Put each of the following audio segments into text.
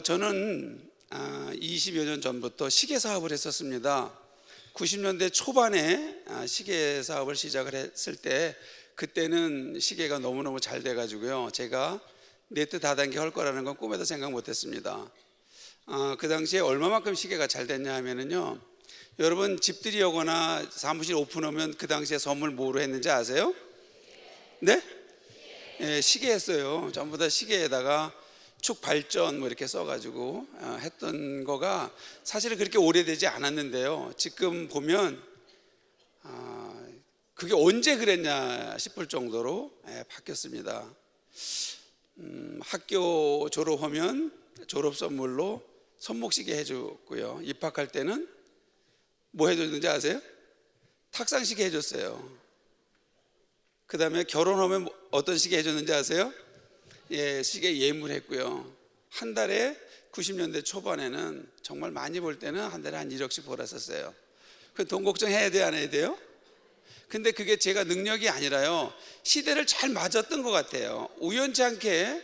저는 20여 년 전부터 시계 사업을 했었습니다. 90년대 초반에 시계 사업을 시작을 했을 때 그때는 시계가 너무너무 잘 돼가지고요, 제가 네트 다단계 할 거라는 건 꿈에도 생각 못했습니다. 그 당시에 얼마만큼 시계가 잘 됐냐 하면은요, 여러분 집들이 오거나 사무실 오픈하면 그 당시에 선물 뭐로 했는지 아세요? 네? 예, 시계 했어요. 전부 다 시계에다가 축 발전 뭐 이렇게 써가지고 했던 거가 사실은 그렇게 오래되지 않았는데요, 지금 보면 그게 언제 그랬냐 싶을 정도로 바뀌었습니다. 학교 졸업하면 졸업 선물로 손목시계 해줬고요, 입학할 때는 뭐 해줬는지 아세요? 탁상시계 해줬어요. 그 다음에 결혼하면 어떤 시계 해줬는지 아세요? 예, 시계 예물했고요. 한 달에 90년대 초반에는 정말 많이 벌 때는 한 달에 한 1억씩 벌었었어요. 그 돈 걱정해야 돼요, 안 해야 돼요? 근데 그게 제가 능력이 아니라요, 시대를 잘 맞았던 것 같아요. 우연치 않게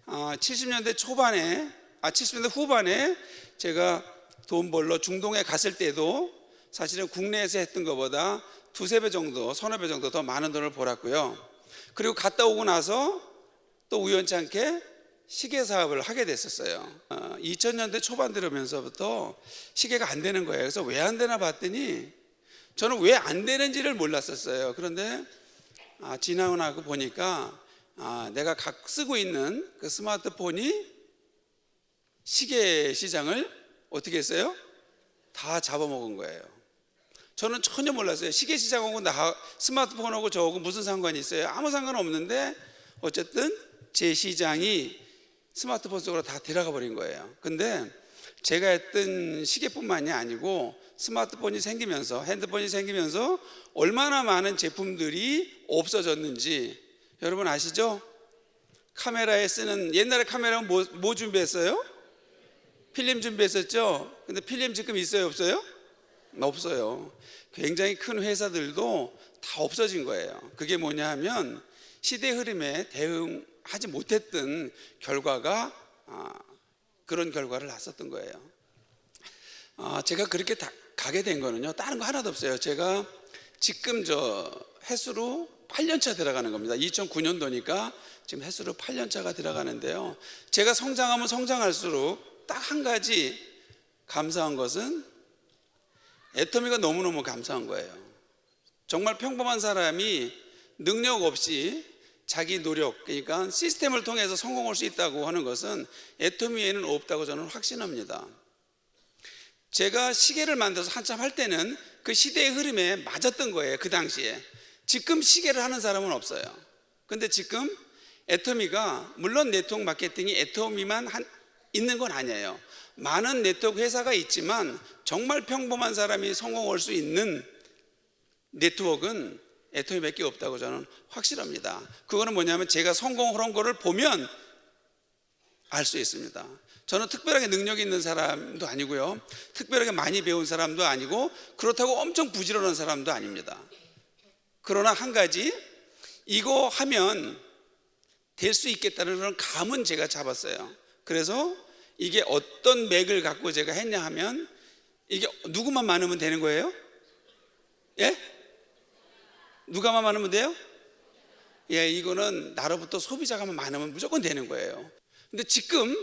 70년대 후반에 제가 돈 벌러 중동에 갔을 때도 사실은 국내에서 했던 것보다 두세 배 정도, 서너 배 정도 더 많은 돈을 벌었고요. 그리고 갔다 오고 나서 또 우연치 않게 시계 사업을 하게 됐었어요. 2000년대 초반 들으면서부터 시계가 안 되는 거예요. 그래서 왜 안 되나 봤더니 저는 왜 안 되는지를 몰랐었어요. 그런데 지나고 보니까 내가 쓰고 있는 그 스마트폰이 시계 시장을 어떻게 했어요? 다 잡아먹은 거예요. 저는 전혀 몰랐어요. 시계 시장하고 스마트폰하고 저하고 무슨 상관이 있어요? 아무 상관없는데 어쨌든 제 시장이 스마트폰 속으로 다 들어가 버린 거예요. 근데 제가 했던 시계뿐만이 아니고 스마트폰이 생기면서, 핸드폰이 생기면서 얼마나 많은 제품들이 없어졌는지 여러분 아시죠? 카메라에 쓰는, 옛날에 카메라는 뭐 준비했어요? 필름 준비했었죠? 근데 필름 지금 있어요, 없어요? 없어요. 굉장히 큰 회사들도 다 없어진 거예요. 그게 뭐냐 하면 시대 흐름에 대응하지 못했던 결과가 그런 결과를 낳았었던 거예요. 제가 그렇게 가게 된 거는요, 다른 거 하나도 없어요. 제가 지금 횟수로 8년차 들어가는 겁니다. 2009년도니까 지금 횟수로 8년차가 들어가는데요, 제가 성장하면 성장할수록 딱 한 가지 감사한 것은 애터미가 너무너무 감사한 거예요. 정말 평범한 사람이 능력 없이 자기 노력, 그러니까 시스템을 통해서 성공할 수 있다고 하는 것은 애터미에는 없다고 저는 확신합니다. 제가 시계를 만들어서 한참 할 때는 그 시대의 흐름에 맞았던 거예요, 그 당시에. 지금 시계를 하는 사람은 없어요. 근데 지금 애터미가, 물론 네트워크 마케팅이 애터미만 있는 건 아니에요. 많은 네트워크 회사가 있지만 정말 평범한 사람이 성공할 수 있는 네트워크는 애터미밖에 없다고 저는 확실합니다. 그거는 뭐냐면 제가 성공한 거를 보면 알 수 있습니다. 저는 특별하게 능력이 있는 사람도 아니고요, 특별하게 많이 배운 사람도 아니고, 그렇다고 엄청 부지런한 사람도 아닙니다. 그러나 한 가지, 이거 하면 될 수 있겠다는 그런 감은 제가 잡았어요. 그래서 이게 어떤 맥을 갖고 제가 했냐 하면, 이게 누구만 많으면 되는 거예요? 예? 누가만 많으면 돼요? 예, 이거는 나로부터 소비자가 많으면 무조건 되는 거예요. 근데 지금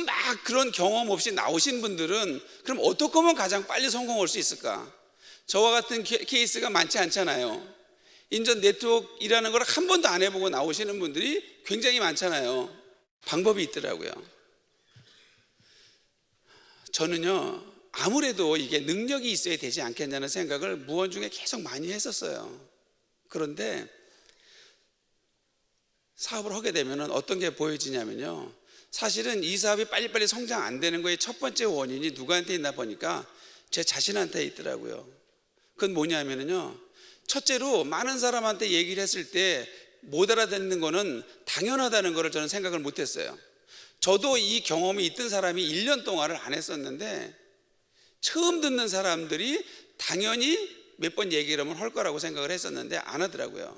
막 그런 경험 없이 나오신 분들은 그럼 어떻게 하면 가장 빨리 성공할 수 있을까? 저와 같은 케이스가 많지 않잖아요. 인전 네트워크라는 걸 한 번도 안 해보고 나오시는 분들이 굉장히 많잖아요. 방법이 있더라고요. 저는요, 아무래도 이게 능력이 있어야 되지 않겠냐는 생각을 무언중에 계속 많이 했었어요. 그런데 사업을 하게 되면 어떤 게 보여지냐면요, 사실은 이 사업이 빨리빨리 성장 안 되는 거의 첫 번째 원인이 누구한테 있나 보니까 제 자신한테 있더라고요. 그건 뭐냐면요, 첫째로 많은 사람한테 얘기를 했을 때 못 알아듣는 거는 당연하다는 거를 저는 생각을 못 했어요. 저도 이 경험이 있던 사람이 1년 동안을 안 했었는데, 처음 듣는 사람들이 당연히 몇 번 얘기를 하면 할 거라고 생각을 했었는데 안 하더라고요.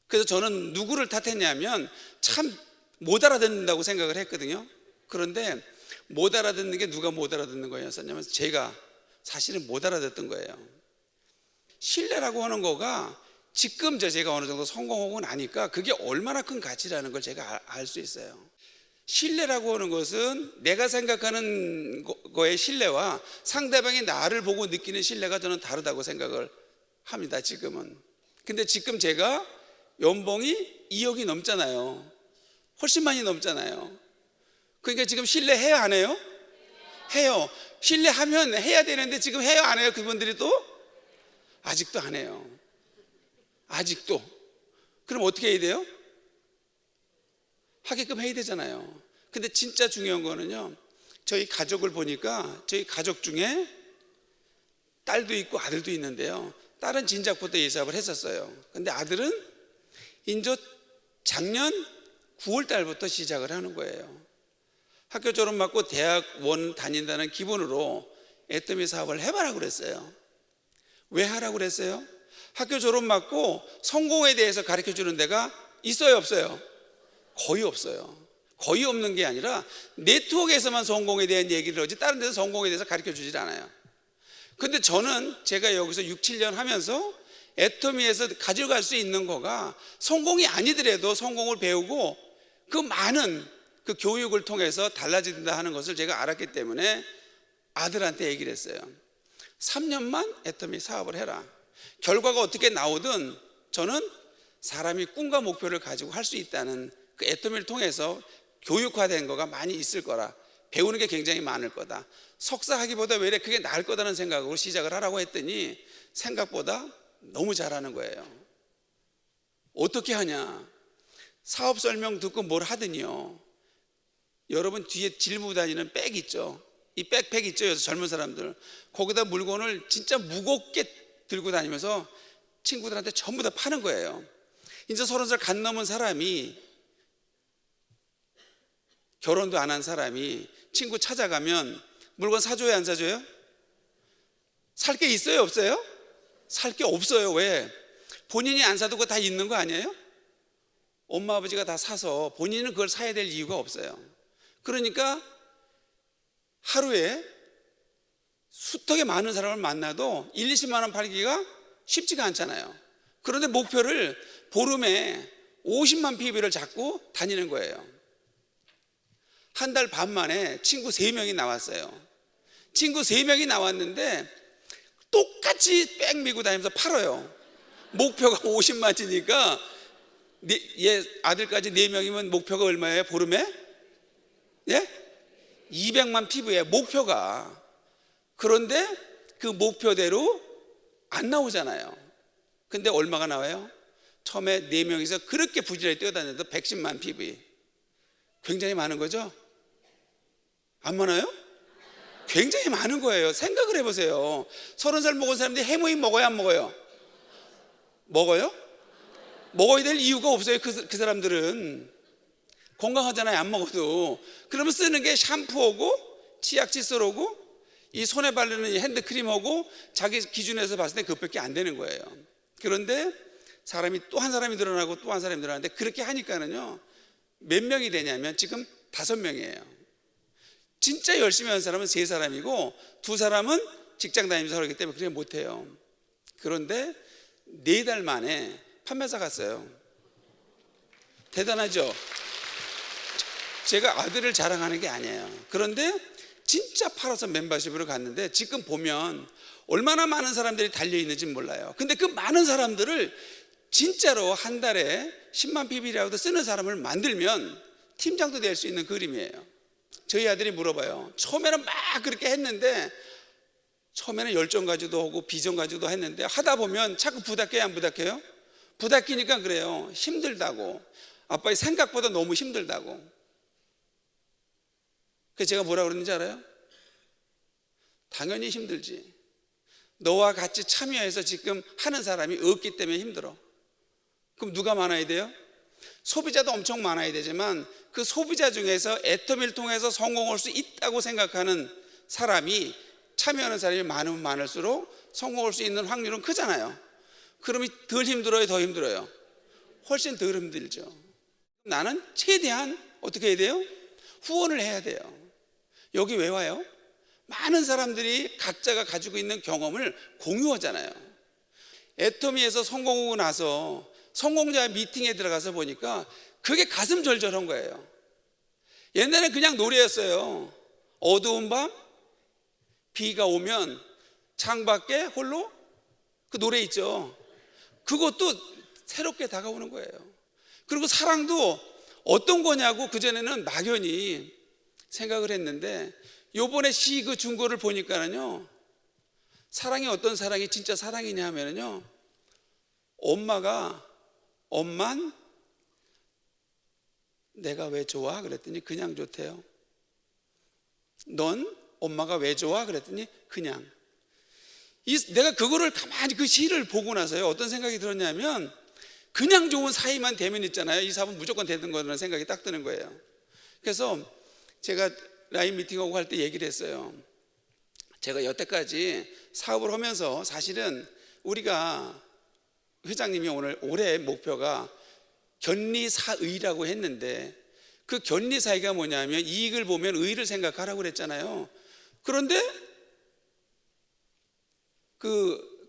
그래서 저는 누구를 탓했냐면 참 못 알아듣는다고 생각을 했거든요. 그런데 못 알아듣는 게 누가 못 알아듣는 거였었냐면 제가 사실은 못 알아듣던 거예요. 신뢰라고 하는 거가 지금 제가 어느 정도 성공하고 나니까 그게 얼마나 큰 가치라는 걸 제가 알 수 있어요. 신뢰라고 하는 것은 내가 생각하는 거의 신뢰와 상대방이 나를 보고 느끼는 신뢰가 저는 다르다고 생각을 합니다, 지금은. 근데 지금 제가 연봉이 2억이 넘잖아요. 훨씬 많이 넘잖아요. 그러니까 지금 신뢰해야 안 해요? 해요. 신뢰하면 해야 되는데 지금 해요 안 해요? 그분들이 또 아직도 안 해요. 아직도. 그럼 어떻게 해야 돼요? 하게끔 해야 되잖아요. 근데 진짜 중요한 거는요, 저희 가족을 보니까 저희 가족 중에 딸도 있고 아들도 있는데요, 딸은 진작부터 예사업을 했었어요. 근데 아들은 인저 작년 9월 달부터 시작을 하는 거예요. 학교 졸업 맞고 대학원 다닌다는 기본으로 애터미 사업을 해봐라 그랬어요. 왜 하라고 그랬어요? 학교 졸업 맞고 성공에 대해서 가르쳐 주는 데가 있어요, 없어요? 거의 없어요. 거의 없는 게 아니라 네트워크에서만 성공에 대한 얘기를 하지 다른 데서 성공에 대해서 가르쳐 주질 않아요. 근데 저는 제가 여기서 6, 7년 하면서 애터미에서 가져갈 수 있는 거가 성공이 아니더라도 성공을 배우고 그 많은 그 교육을 통해서 달라진다 하는 것을 제가 알았기 때문에 아들한테 얘기를 했어요. 3년만 애터미 사업을 해라. 결과가 어떻게 나오든 저는 사람이 꿈과 목표를 가지고 할 수 있다는 그 애터미를 통해서 교육화된 거가 많이 있을 거라, 배우는 게 굉장히 많을 거다, 석사하기보다 왜 이래 그게 나을 거다는 생각으로 시작을 하라고 했더니 생각보다 너무 잘하는 거예요. 어떻게 하냐? 사업 설명 듣고 뭘 하더니요, 여러분 뒤에 짊고 다니는 백 있죠? 이 백팩 있죠? 여기서 젊은 사람들 거기다 물건을 진짜 무겁게 들고 다니면서 친구들한테 전부 다 파는 거예요. 이제 30살 갓 넘은 사람이, 결혼도 안 한 사람이 친구 찾아가면 물건 사줘요, 안 사줘요? 살 게 있어요, 없어요? 살 게 없어요. 왜? 본인이 안 사도 그거 다 있는 거 아니에요? 엄마 아버지가 다 사서 본인은 그걸 사야 될 이유가 없어요. 그러니까 하루에 수턱에 많은 사람을 만나도 1, 20만 원 팔기가 쉽지가 않잖아요. 그런데 목표를 보름에 50만 PB를 잡고 다니는 거예요. 한 달 반 만에 친구 3명이 나왔어요. 친구 3명이 나왔는데 똑같이 백 메고 다니면서 팔아요. 목표가 50만이니까 얘 아들까지 4명이면 목표가 얼마예요? 보름에? 예? 200만 PB예요, 목표가. 그런데 그 목표대로 안 나오잖아요. 근데 얼마가 나와요? 처음에 4명이서 그렇게 부지런히 뛰어다녀도 110만 PB. 굉장히 많은 거죠? 안 많아요? 굉장히 많은 거예요. 생각을 해보세요. 30살 먹은 사람들이 해모임 먹어요, 안 먹어요? 먹어요? 먹어야 될 이유가 없어요. 그 사람들은 건강하잖아요, 안 먹어도. 그러면 쓰는 게 샴푸하고 치약 칫솔하고 이 손에 바르는 핸드크림하고 자기 기준에서 봤을 때 그것밖에 안 되는 거예요. 그런데 사람이 또 한 사람이 늘어나고 또 한 사람이 늘어나는데 그렇게 하니까는요, 몇 명이 되냐면 지금 5명이에요. 진짜 열심히 하는 사람은 3사람이고 2사람은 직장 다니면서 그렇기 때문에 그렇게 못해요. 그런데 4달 만에 판매사 갔어요. 대단하죠? 제가 아들을 자랑하는 게 아니에요. 그런데 진짜 팔아서 멤버십으로 갔는데 지금 보면 얼마나 많은 사람들이 달려있는지 몰라요. 근데 그 많은 사람들을 진짜로 한 달에 10만 PB라도 쓰는 사람을 만들면 팀장도 될 수 있는 그림이에요. 저희 아들이 물어봐요. 처음에는 막 그렇게 했는데, 처음에는 열정 가지고도 하고 비전 가지고도 했는데 하다 보면 자꾸 부닥겨요, 안 부닥겨요? 부닥기니까 그래요. 힘들다고. 아빠의 생각보다 너무 힘들다고. 그래서 제가 뭐라 그러는지 알아요? 당연히 힘들지. 너와 같이 참여해서 지금 하는 사람이 없기 때문에 힘들어. 그럼 누가 많아야 돼요? 소비자도 엄청 많아야 되지만 그 소비자 중에서 애터미를 통해서 성공할 수 있다고 생각하는 사람이, 참여하는 사람이 많으면 많을수록 성공할 수 있는 확률은 크잖아요. 그러면 덜 힘들어요, 더 힘들어요? 훨씬 덜 힘들죠. 나는 최대한 어떻게 해야 돼요? 후원을 해야 돼요. 여기 왜 와요? 많은 사람들이 각자가 가지고 있는 경험을 공유하잖아요. 애터미에서 성공하고 나서 성공자 미팅에 들어가서 보니까 그게 가슴 절절한 거예요. 옛날엔 그냥 노래였어요. 어두운 밤 비가 오면 창밖에 홀로 그 노래 있죠. 그것도 새롭게 다가오는 거예요. 그리고 사랑도 어떤 거냐고 그전에는 막연히 생각을 했는데 요번에 시 그 중고를 보니까는요, 사랑이 어떤 사랑이 진짜 사랑이냐 하면은요, 엄만 내가 왜 좋아? 그랬더니 그냥 좋대요. 넌 엄마가 왜 좋아? 그랬더니 그냥. 내가 그거를 가만히 그 시를 보고 나서요, 어떤 생각이 들었냐면, 그냥 좋은 사이만 되면 있잖아요, 이 사업은 무조건 되는 거라는 생각이 딱 드는 거예요. 그래서 제가 라인 미팅하고 할 때 얘기를 했어요. 제가 여태까지 사업을 하면서 사실은 우리가 회장님이 오늘 올해 목표가 견리사의라고 했는데, 그 견리사의가 뭐냐면 이익을 보면 의를 생각하라고 그랬잖아요. 그런데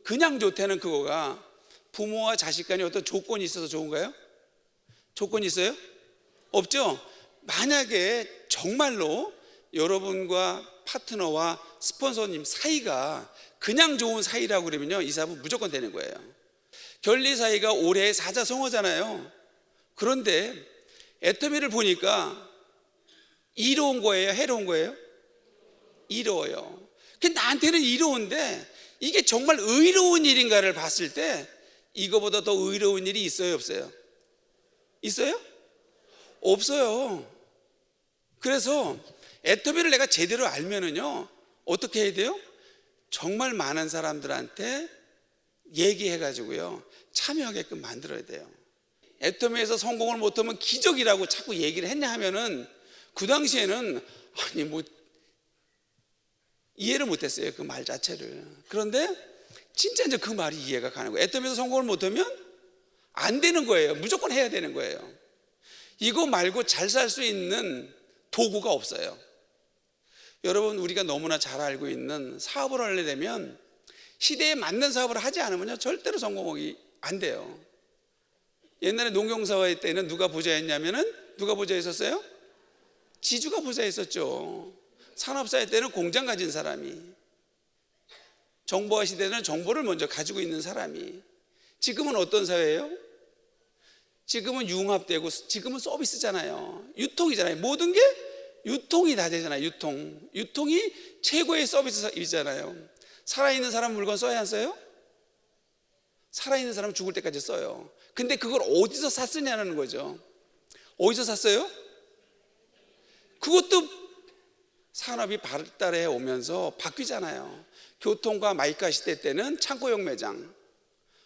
그냥 좋다는 그거가 부모와 자식 간에 어떤 조건이 있어서 좋은가요? 조건이 있어요? 없죠? 만약에 정말로 여러분과 파트너와 스폰서님 사이가 그냥 좋은 사이라고 그러면요, 이 사업은 무조건 되는 거예요. 견리 사이가 올해 사자성어잖아요. 그런데 애터미를 보니까 이로운 거예요, 해로운 거예요? 이로워요. 근데 나한테는 이로운데 이게 정말 의로운 일인가를 봤을 때 이거보다 더 의로운 일이 있어요, 없어요? 있어요? 없어요. 그래서 애터미를 내가 제대로 알면은요, 어떻게 해야 돼요? 정말 많은 사람들한테 얘기해가지고요, 참여하게끔 만들어야 돼요. 애터미에서 성공을 못하면 기적이라고 자꾸 얘기를 했냐 하면은 그 당시에는 아니 뭐 이해를 못했어요, 그 말 자체를. 그런데 진짜 이제 그 말이 이해가 가는 거예요. 애터미에서 성공을 못하면 안 되는 거예요. 무조건 해야 되는 거예요. 이거 말고 잘 살 수 있는 도구가 없어요. 여러분, 우리가 너무나 잘 알고 있는 사업을 하려 되면 시대에 맞는 사업을 하지 않으면 절대로 성공하기 안 돼요. 옛날에 농경사회 때는 누가 부자였냐면은 누가 부자였었어요? 지주가 부자였었죠. 산업사회 때는 공장 가진 사람이, 정보화 시대는 정보를 먼저 가지고 있는 사람이. 지금은 어떤 사회예요? 지금은 융합되고 지금은 서비스잖아요. 유통이잖아요. 모든 게 유통이 다 되잖아요. 유통이 최고의 서비스이잖아요. 살아있는 사람 물건 써야 안 써요? 살아있는 사람은 죽을 때까지 써요. 근데 그걸 어디서 샀느냐는 거죠. 어디서 샀어요? 그것도 산업이 발달해 오면서 바뀌잖아요. 교통과 마이카 시대 때는 창고용 매장,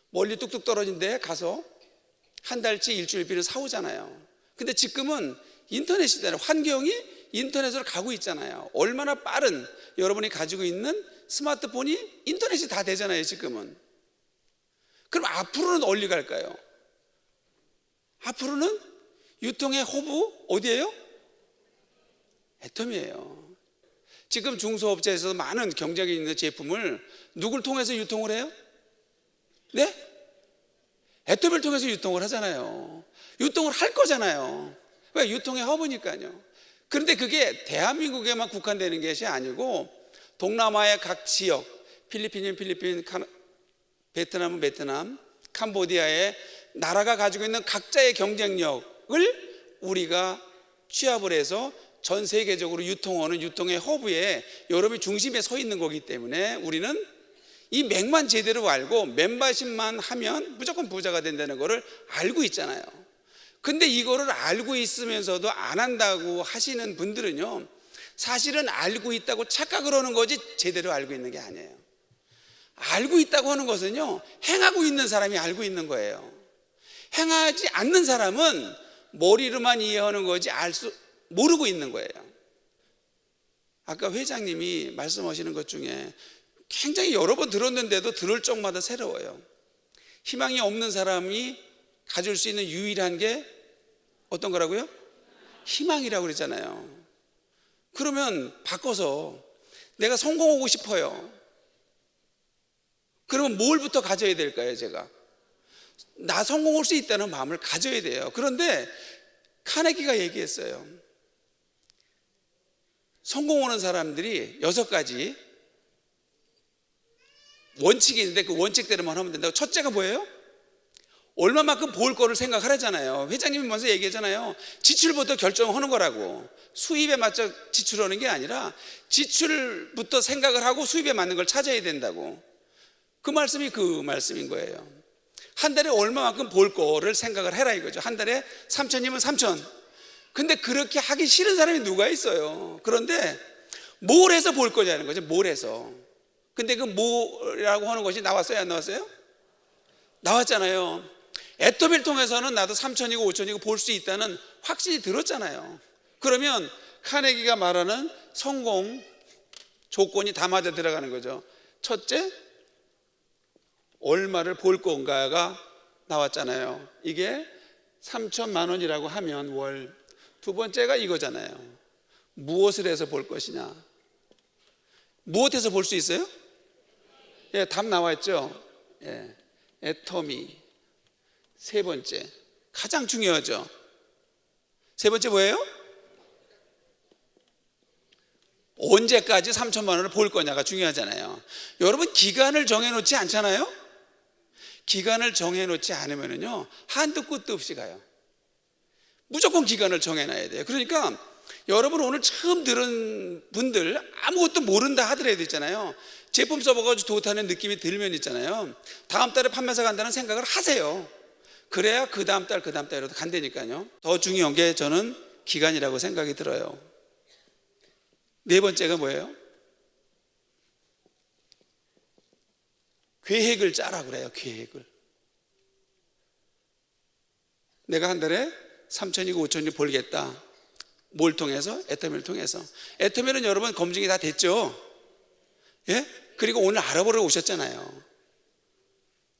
멀리 뚝뚝 떨어진 데 가서 한 달치 일주일비를 사오잖아요. 근데 지금은 인터넷 시대는 환경이 인터넷으로 가고 있잖아요. 얼마나 빠른, 여러분이 가지고 있는 스마트폰이 인터넷이 다 되잖아요, 지금은. 그럼 앞으로는 어디 갈까요? 앞으로는 유통의 허브 어디예요? 애터미예요. 지금 중소업체에서 많은 경쟁이 있는 제품을 누굴 통해서 유통을 해요? 네? 애터미를 통해서 유통을 하잖아요. 유통을 할 거잖아요. 왜? 유통의 허브니까요. 그런데 그게 대한민국에만 국한되는 것이 아니고 동남아의 각 지역, 필리핀은 필리핀, 베트남은 베트남, 캄보디아의 나라가 가지고 있는 각자의 경쟁력을 우리가 취합을 해서 전 세계적으로 유통하는 유통의 허브에 여러분이 중심에 서 있는 거기 때문에 우리는 이 맥만 제대로 알고 멤버십만 하면 무조건 부자가 된다는 거를 알고 있잖아요. 근데 이거를 알고 있으면서도 안 한다고 하시는 분들은요, 사실은 알고 있다고 착각을 하는 거지 제대로 알고 있는 게 아니에요. 알고 있다고 하는 것은요, 행하고 있는 사람이 알고 있는 거예요. 행하지 않는 사람은 머리로만 이해하는 거지 모르고 있는 거예요. 아까 회장님이 말씀하시는 것 중에 굉장히 여러 번 들었는데도 들을 적마다 새로워요. 희망이 없는 사람이 가질 수 있는 유일한 게 어떤 거라고요? 희망이라고 그러잖아요. 그러면 바꿔서 내가 성공하고 싶어요. 그러면 뭘부터 가져야 될까요? 제가 나 성공할 수 있다는 마음을 가져야 돼요. 그런데 카네기가 얘기했어요. 성공하는 사람들이 6가지 원칙이 있는데 그 원칙대로만 하면 된다고. 첫째가 뭐예요? 얼마만큼 벌 거를 생각하라잖아요. 회장님이 먼저 얘기했잖아요. 지출부터 결정하는 거라고. 수입에 맞춰 지출하는 게 아니라 지출부터 생각을 하고 수입에 맞는 걸 찾아야 된다고. 그 말씀이 그 말씀인 거예요. 한 달에 얼마만큼 벌 거를 생각을 해라 이거죠. 한 달에 3천이면 3천. 근데 그렇게 하기 싫은 사람이 누가 있어요? 그런데 뭘 해서 벌 거냐는 거죠. 뭘 해서. 근데 그 뭐라고 하는 것이 나왔어요? 안 나왔어요? 나왔잖아요. 애터미를 통해서는 나도 3천이고 5천이고 볼 수 있다는 확신이 들었잖아요. 그러면 카네기가 말하는 성공 조건이 다 맞아 들어가는 거죠. 첫째, 얼마를 벌 건가가 나왔잖아요. 이게 3천만 원이라고 하면 월. 두 번째가 이거잖아요. 무엇을 해서 벌 것이냐. 무엇해서 벌 수 있어요? 예, 답 나와 있죠. 예, 애터미. 세 번째, 가장 중요하죠. 세 번째 뭐예요? 언제까지 3천만 원을 벌 거냐가 중요하잖아요. 여러분 기간을 정해놓지 않잖아요. 기간을 정해놓지 않으면요 한도 끝도 없이 가요. 무조건 기간을 정해놔야 돼요. 그러니까 여러분 오늘 처음 들은 분들 아무것도 모른다 하더라도 있잖아요. 제품 써보가지고 좋다는 느낌이 들면 있잖아요. 다음 달에 판매사 간다는 생각을 하세요. 그래야 그 다음 달이라도 간다니까요. 더 중요한 게 저는 기간이라고 생각이 들어요. 네 번째가 뭐예요? 계획을 짜라 그래요. 계획을. 내가 한 달에 3천이고 5천이 벌겠다. 뭘 통해서? 애터미를 통해서. 애터미는 여러분 검증이 다 됐죠? 예? 그리고 오늘 알아보러 오셨잖아요.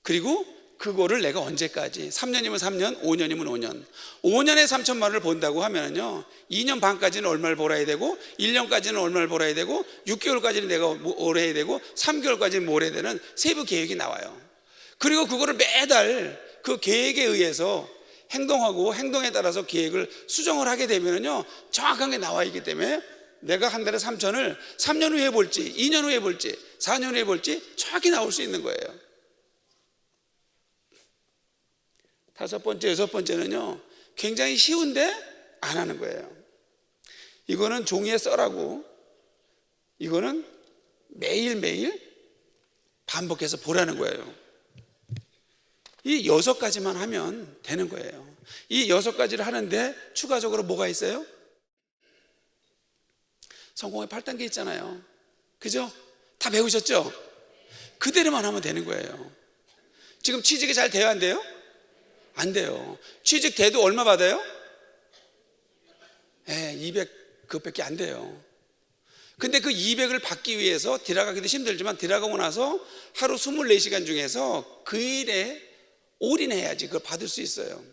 그리고 그거를 내가 언제까지 3년이면 3년, 5년이면 5년 5년에 3천만 원을 번다고 하면요 2년 반까지는 얼마를 벌어야 되고 1년까지는 얼마를 벌어야 되고 6개월까지는 내가 뭘 해야 되고 3개월까지는 뭘 해야 되는 세부 계획이 나와요. 그리고 그거를 매달 그 계획에 의해서 행동하고 행동에 따라서 계획을 수정을 하게 되면요 정확하게 나와 있기 때문에 내가 한 달에 3천을 3년 후에 볼지 2년 후에 볼지 4년 후에 볼지 정확히 나올 수 있는 거예요. 다섯 번째, 여섯 번째는요 굉장히 쉬운데 안 하는 거예요. 이거는 종이에 써라고. 이거는 매일매일 반복해서 보라는 거예요. 이 6가지만 하면 되는 거예요. 이 6가지를 하는데 추가적으로 뭐가 있어요? 성공의 8단계 있잖아요. 그죠? 다 배우셨죠? 그대로만 하면 되는 거예요. 지금 취직이 잘 돼요? 안 돼요? 안 돼요. 취직돼도 얼마 받아요? 200 그것밖에 안 돼요. 근데 그 200을 받기 위해서 들어가기도 힘들지만 들어가고 나서 하루 24시간 중에서 그 일에 올인해야지 그걸 받을 수 있어요.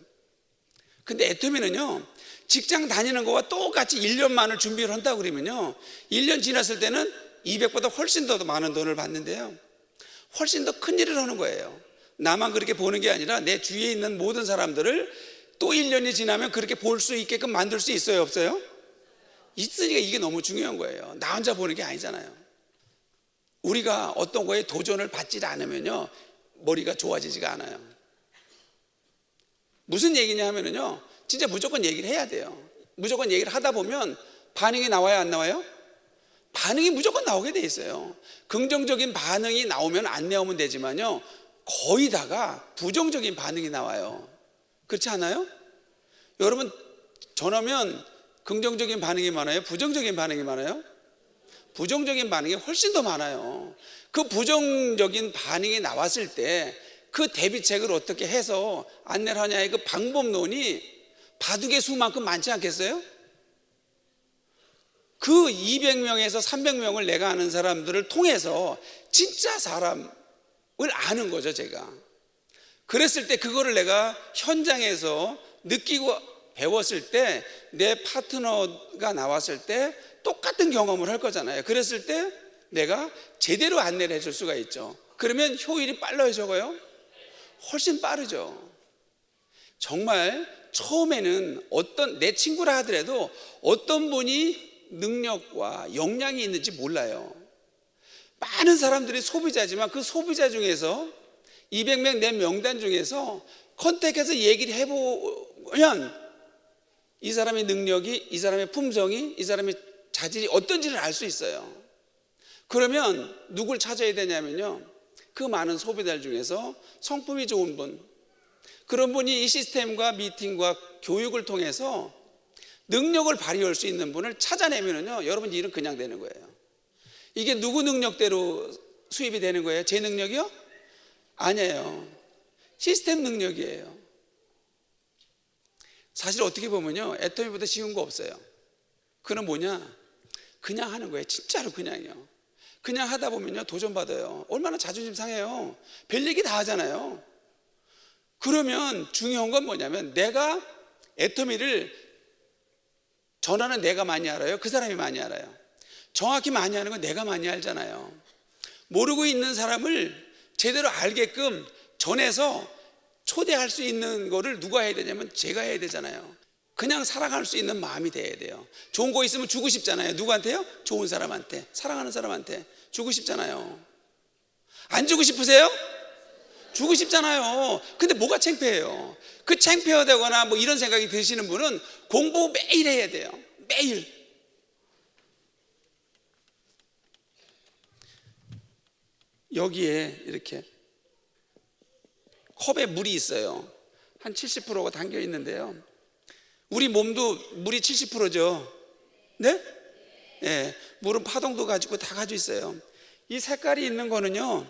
근데 애터미는요 직장 다니는 거와 똑같이 1년만을 준비를 한다고 그러면요 1년 지났을 때는 200보다 훨씬 더 많은 돈을 받는데요 훨씬 더 큰 일을 하는 거예요. 나만 그렇게 보는 게 아니라 내 주위에 있는 모든 사람들을 또 1년이 지나면 그렇게 볼 수 있게끔 만들 수 있어요? 없어요? 있으니까 이게 너무 중요한 거예요. 나 혼자 보는 게 아니잖아요. 우리가 어떤 거에 도전을 받지 않으면요 머리가 좋아지지가 않아요. 무슨 얘기냐 하면요 진짜 무조건 얘기를 해야 돼요. 무조건 얘기를 하다 보면 반응이 나와요? 안 나와요? 반응이 무조건 나오게 돼 있어요. 긍정적인 반응이 나오면 안 나오면 되지만요 거의 다가 부정적인 반응이 나와요. 그렇지 않아요? 여러분 전하면 긍정적인 반응이 많아요? 부정적인 반응이 많아요? 부정적인 반응이 훨씬 더 많아요. 그 부정적인 반응이 나왔을 때 그 대비책을 어떻게 해서 안내를 하냐의 그 방법론이 바둑의 수만큼 많지 않겠어요? 그 200명에서 300명을 내가 아는 사람들을 통해서 진짜 사람을 아는 거죠 제가. 그랬을 때 그거를 내가 현장에서 느끼고 배웠을 때 내 파트너가 나왔을 때 똑같은 경험을 할 거잖아요. 그랬을 때 내가 제대로 안내를 해줄 수가 있죠. 그러면 효율이 빨라요, 적어요? 훨씬 빠르죠. 정말 처음에는 내 친구라 하더라도 어떤 분이 능력과 역량이 있는지 몰라요. 많은 사람들이 소비자지만 그 소비자 중에서 200명 내 명단 중에서 컨택해서 얘기를 해보면 이 사람의 능력이, 이 사람의 품성이, 이 사람의 자질이 어떤지를 알 수 있어요. 그러면 누굴 찾아야 되냐면요, 그 많은 소비자들 중에서 성품이 좋은 분, 그런 분이 이 시스템과 미팅과 교육을 통해서 능력을 발휘할 수 있는 분을 찾아내면요, 여러분 일은 그냥 되는 거예요. 이게 누구 능력대로 수입이 되는 거예요? 제 능력이요? 아니에요. 시스템 능력이에요. 사실 어떻게 보면요, 애터미보다 쉬운 거 없어요. 그건 뭐냐? 그냥 하는 거예요. 진짜로 그냥요. 그냥 하다 보면요, 도전받아요. 얼마나 자존심 상해요. 별 얘기 다 하잖아요. 그러면 중요한 건 뭐냐면, 내가 애터미를 전하는 내가 많이 알아요? 그 사람이 많이 알아요? 정확히 많이 하는 건 내가 많이 알잖아요. 모르고 있는 사람을 제대로 알게끔 전해서 초대할 수 있는 거를 누가 해야 되냐면 제가 해야 되잖아요. 그냥 사랑할 수 있는 마음이 돼야 돼요. 좋은 거 있으면 주고 싶잖아요. 누구한테요? 좋은 사람한테, 사랑하는 사람한테 주고 싶잖아요. 안 주고 싶으세요? 주고 싶잖아요. 근데 뭐가 창피해요? 그 창피하다거나 뭐 이런 생각이 드시는 분은 공부 매일 해야 돼요. 매일. 여기에 이렇게 컵에 물이 있어요. 한 70%가 담겨 있는데요, 우리 몸도 물이 70%죠. 네? 네, 물은 파동도 가지고 다 가지고 있어요. 이 색깔이 있는 거는요,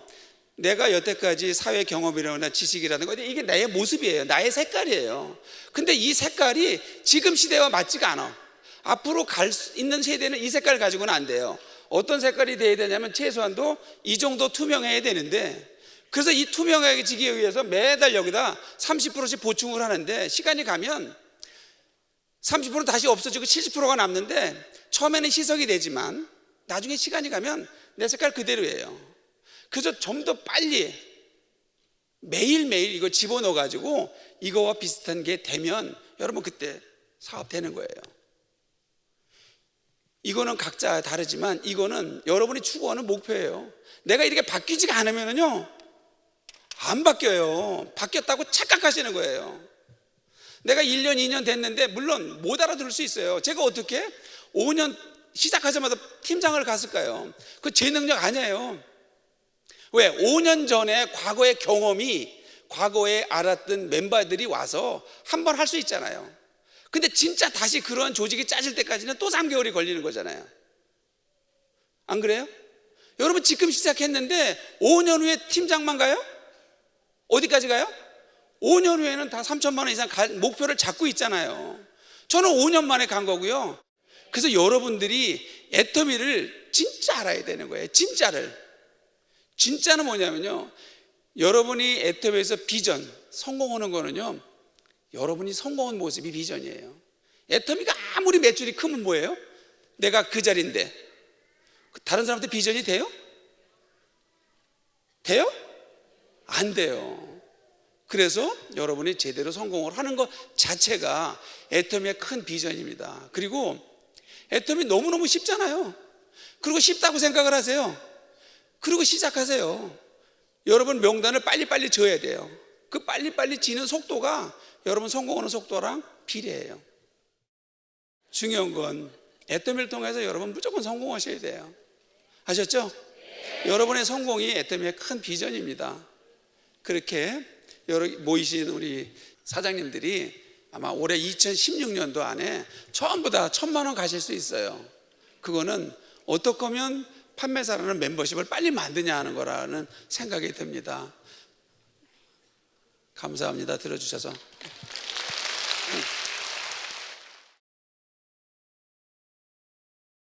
내가 여태까지 사회 경험이라거나 지식이라든가 이게 나의 모습이에요. 나의 색깔이에요. 근데 이 색깔이 지금 시대와 맞지가 않아. 앞으로 갈 수 있는 세대는 이 색깔 가지고는 안 돼요. 어떤 색깔이 돼야 되냐면 최소한도 이 정도 투명해야 되는데, 그래서 이 투명해지기 위해서 매달 여기다 30%씩 보충을 하는데, 시간이 가면 30% 다시 없어지고 70%가 남는데, 처음에는 희석이 되지만 나중에 시간이 가면 내 색깔 그대로예요. 그래서 좀 더 빨리 매일매일 이거 집어넣어 가지고 이거와 비슷한 게 되면 여러분 그때 사업 되는 거예요. 이거는 각자 다르지만 이거는 여러분이 추구하는 목표예요. 내가 이렇게 바뀌지가 않으면요, 안 바뀌어요. 바뀌었다고 착각하시는 거예요. 내가 1년, 2년 됐는데 물론 못 알아들을 수 있어요. 제가 어떻게 5년 시작하자마자 팀장을 갔을까요? 그거 제 능력 아니에요. 왜? 5년 전에 과거의 경험이, 과거에 알았던 멤버들이 와서 한 번 할 수 있잖아요. 근데 진짜 다시 그런 조직이 짜질 때까지는 또 3개월이 걸리는 거잖아요. 안 그래요? 여러분 지금 시작했는데 5년 후에 팀장만 가요? 어디까지 가요? 5년 후에는 다 3천만 원 이상 갈 목표를 잡고 있잖아요. 저는 5년 만에 간 거고요. 그래서 여러분들이 애터미를 진짜 알아야 되는 거예요. 진짜는 뭐냐면요, 여러분이 애터미에서 비전, 성공하는 거는요, 여러분이 성공한 모습이 비전이에요. 애터미가 아무리 매출이 크면 뭐예요? 내가 그 자리인데 다른 사람한테 비전이 돼요? 돼요? 안 돼요. 그래서 여러분이 제대로 성공을 하는 것 자체가 애터미의 큰 비전입니다. 그리고 애터미 너무너무 쉽잖아요. 그리고 쉽다고 생각을 하세요. 그리고 시작하세요. 여러분 명단을 빨리빨리 지어야 돼요. 그 빨리빨리 지는 속도가 여러분 성공하는 속도랑 비례해요. 중요한 건 애터미를 통해서 여러분 무조건 성공하셔야 돼요. 아셨죠? 여러분의 성공이 애터미의 큰 비전입니다. 그렇게 모이신 우리 사장님들이 아마 올해 2016년도 안에 전부 다 1,000만 원 가실 수 있어요. 그거는 어떻게 하면 판매사라는 멤버십을 빨리 만드냐 하는 거라는 생각이 듭니다. 감사합니다. 들어주셔서.